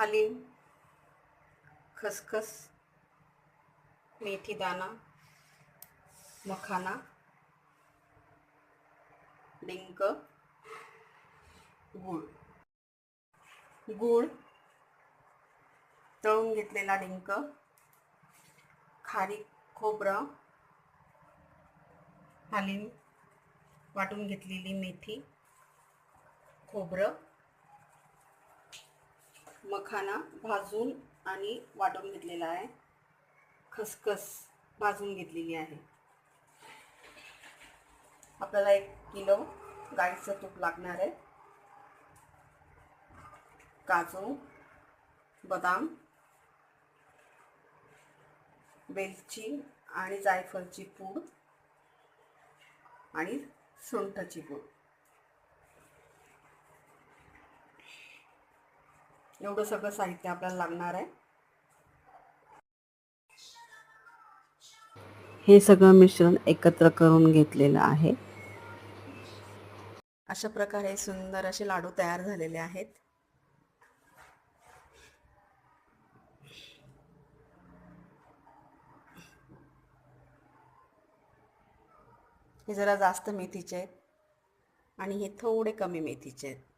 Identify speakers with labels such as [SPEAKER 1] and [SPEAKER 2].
[SPEAKER 1] हालीम, खसखस, मेथी दाना, मखाना, डिंक, गूळ. गूळ, तळून घेतलेला डिंक, खारीक खोबरं, हालीम, वाटून घेतलेली मेथी, खोबरं, मखाना भाजून आणि वाटून घेतलेला आहे, खसखस भाजून घेतलेली आहे. आपल्याला 1 किलो गाईचं तूप लागणार आहे. काजू, बदाम, वेलची आणि जायफळची पूड आणि सुंठची पूड. एवढं सगळं साहित्य आपल्याला लागणार आहे. हे सगळं मिश्रण एकत्र करून घेतलेलं आहे. अशा प्रकारे सुंदर असे लाडू तयार झालेले आहेत. हे जरा जास्त मेथीचे आहेत आणि हे थोडे कमी मेथीचे आहेत.